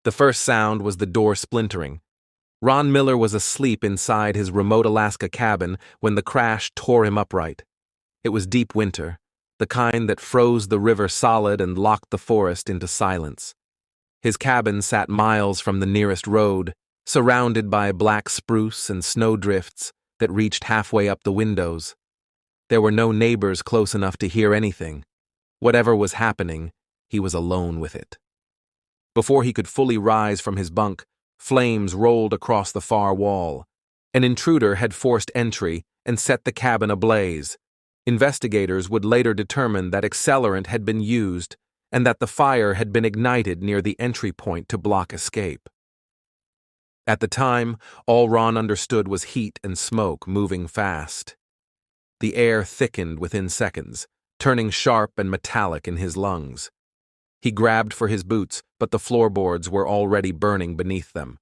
The first sound was the door splintering. Ron Miller was asleep inside his remote Alaska cabin when the crash tore him upright. It was deep winter, the kind that froze the river solid and locked the forest into silence. His cabin sat miles from the nearest road, surrounded by black spruce and snowdrifts that reached halfway up the windows. There were no neighbors close enough to hear anything. Whatever was happening, he was alone with it. Before he could fully rise from his bunk, flames rolled across the far wall. An intruder had forced entry and set the cabin ablaze. Investigators would later determine that accelerant had been used and that the fire had been ignited near the entry point to block escape. At the time, all Ron understood was heat and smoke moving fast. The air thickened within seconds, turning sharp and metallic in his lungs. He grabbed for his boots, but the floorboards were already burning beneath them.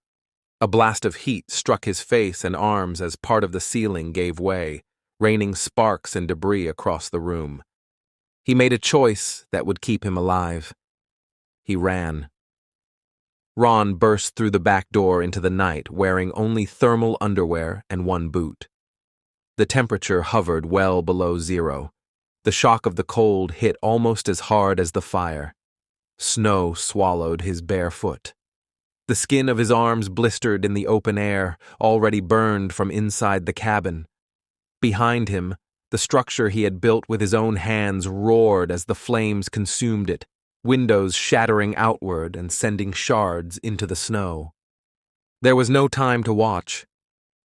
A blast of heat struck his face and arms as part of the ceiling gave way, raining sparks and debris across the room. He made a choice that would keep him alive. He ran. Ron burst through the back door into the night wearing only thermal underwear and one boot. The temperature hovered well below zero. The shock of the cold hit almost as hard as the fire. Snow swallowed his bare foot. The skin of his arms blistered in the open air, already burned from inside the cabin. Behind him, the structure he had built with his own hands roared as the flames consumed it, windows shattering outward and sending shards into the snow. There was no time to watch.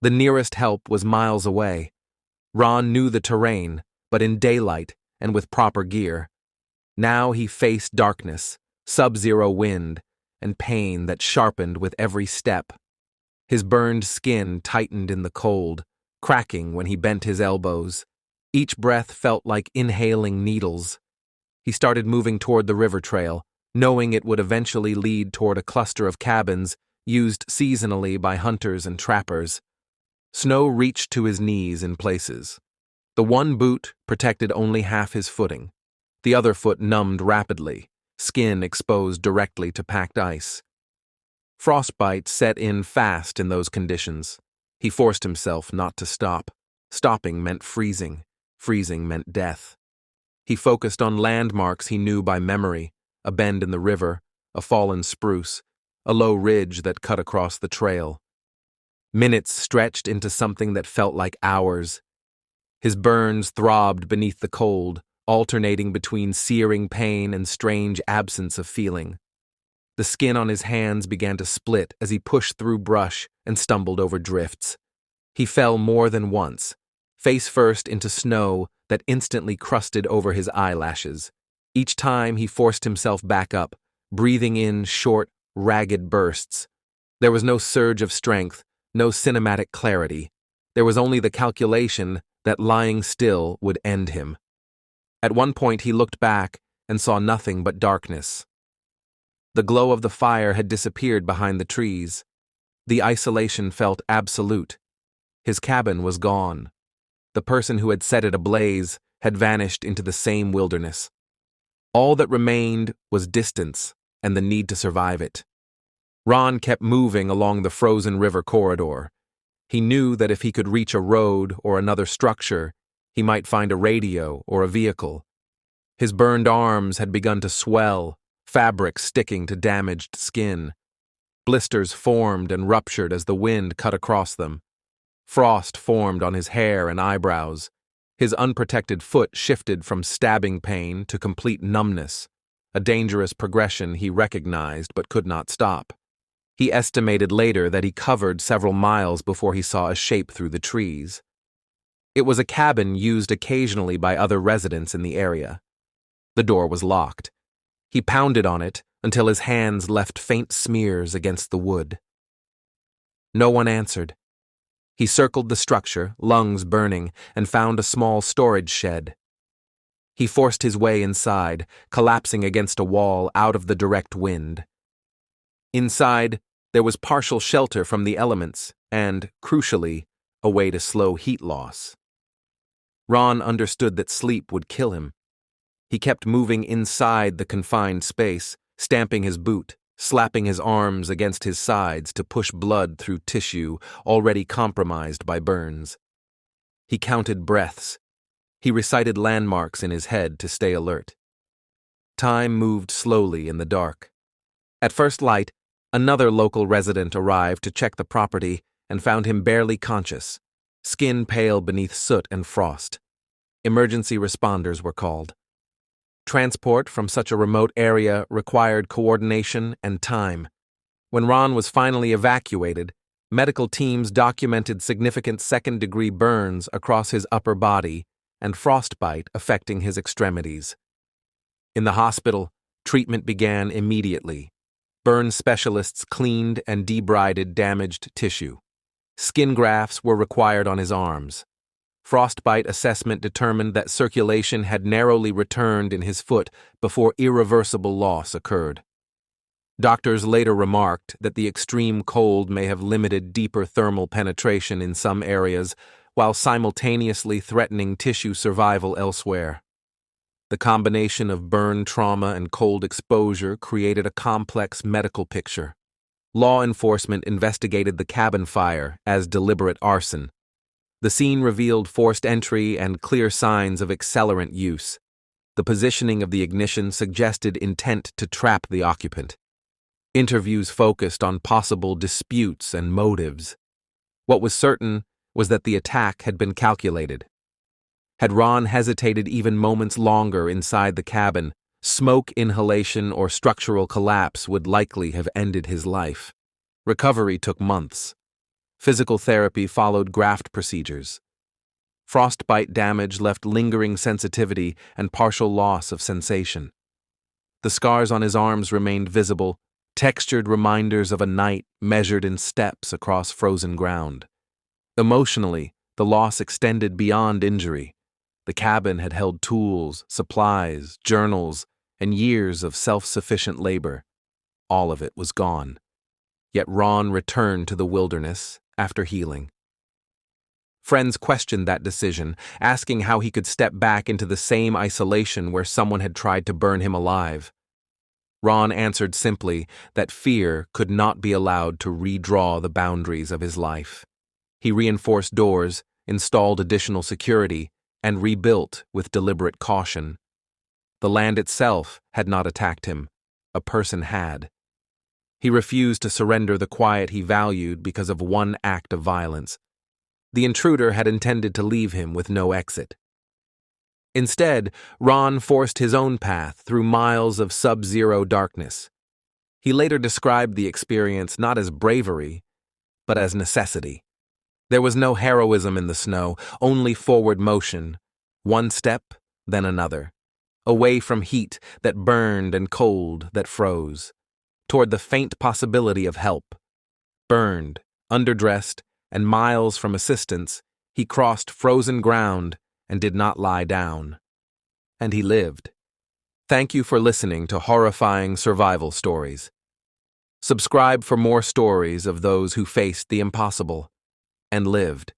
The nearest help was miles away. Ron knew the terrain, but in daylight and with proper gear. Now he faced darkness, subzero wind, and pain that sharpened with every step. His burned skin tightened in the cold, cracking when he bent his elbows. Each breath felt like inhaling needles. He started moving toward the river trail, knowing it would eventually lead toward a cluster of cabins used seasonally by hunters and trappers. Snow reached to his knees in places. The one boot protected only half his footing. The other foot numbed rapidly, skin exposed directly to packed ice. Frostbite set in fast in those conditions. He forced himself not to stop. Stopping meant freezing. Freezing meant death. He focused on landmarks he knew by memory, a bend in the river, a fallen spruce, a low ridge that cut across the trail. Minutes stretched into something that felt like hours. His burns throbbed beneath the cold, alternating between searing pain and strange absence of feeling. The skin on his hands began to split as he pushed through brush and stumbled over drifts. He fell more than once, face first into snow that instantly crusted over his eyelashes. Each time he forced himself back up, breathing in short, ragged bursts. There was no surge of strength, no cinematic clarity. There was only the calculation that lying still would end him. At one point he looked back and saw nothing but darkness. The glow of the fire had disappeared behind the trees. The isolation felt absolute. His cabin was gone. The person who had set it ablaze had vanished into the same wilderness. All that remained was distance and the need to survive it. Ron kept moving along the frozen river corridor. He knew that if he could reach a road or another structure, he might find a radio or a vehicle. His burned arms had begun to swell, fabric sticking to damaged skin. Blisters formed and ruptured as the wind cut across them. Frost formed on his hair and eyebrows. His unprotected foot shifted from stabbing pain to complete numbness, a dangerous progression he recognized but could not stop. He estimated later that he covered several miles before he saw a shape through the trees. It was a cabin used occasionally by other residents in the area. The door was locked. He pounded on it until his hands left faint smears against the wood. No one answered. He circled the structure, lungs burning, and found a small storage shed. He forced his way inside, collapsing against a wall out of the direct wind. Inside, there was partial shelter from the elements and, crucially, a way to slow heat loss. Ron understood that sleep would kill him. He kept moving inside the confined space, stamping his boot, slapping his arms against his sides to push blood through tissue already compromised by burns. He counted breaths. He recited landmarks in his head to stay alert. Time moved slowly in the dark. At first light, another local resident arrived to check the property and found him barely conscious, skin pale beneath soot and frost. Emergency responders were called. Transport from such a remote area required coordination and time. When Ron was finally evacuated, medical teams documented significant second-degree burns across his upper body and frostbite affecting his extremities. In the hospital, treatment began immediately. Burn specialists cleaned and debrided damaged tissue. Skin grafts were required on his arms. Frostbite assessment determined that circulation had narrowly returned in his foot before irreversible loss occurred. Doctors later remarked that the extreme cold may have limited deeper thermal penetration in some areas, while simultaneously threatening tissue survival elsewhere. The combination of burn trauma and cold exposure created a complex medical picture. Law enforcement investigated the cabin fire as deliberate arson. The scene revealed forced entry and clear signs of accelerant use. The positioning of the ignition suggested intent to trap the occupant. Interviews focused on possible disputes and motives. What was certain was that the attack had been calculated. Had Ron hesitated even moments longer inside the cabin, smoke inhalation or structural collapse would likely have ended his life. Recovery took months. Physical therapy followed graft procedures. Frostbite damage left lingering sensitivity and partial loss of sensation. The scars on his arms remained visible, textured reminders of a night measured in steps across frozen ground. Emotionally, the loss extended beyond injury. The cabin had held tools, supplies, journals, and years of self-sufficient labor. All of it was gone. Yet Ron returned to the wilderness after healing. Friends questioned that decision, asking how he could step back into the same isolation where someone had tried to burn him alive. Ron answered simply that fear could not be allowed to redraw the boundaries of his life. He reinforced doors, installed additional security, and rebuilt with deliberate caution. The land itself had not attacked him. A person had. He refused to surrender the quiet he valued because of one act of violence. The intruder had intended to leave him with no exit. Instead, Ron forced his own path through miles of subzero darkness. He later described the experience not as bravery, but as necessity. There was no heroism in the snow, only forward motion, one step, then another, away from heat that burned and cold that froze, toward the faint possibility of help. Burned, underdressed, and miles from assistance, he crossed frozen ground and did not lie down. And he lived. Thank you for listening to Horrifying Survival Stories. Subscribe for more stories of those who faced the impossible and lived.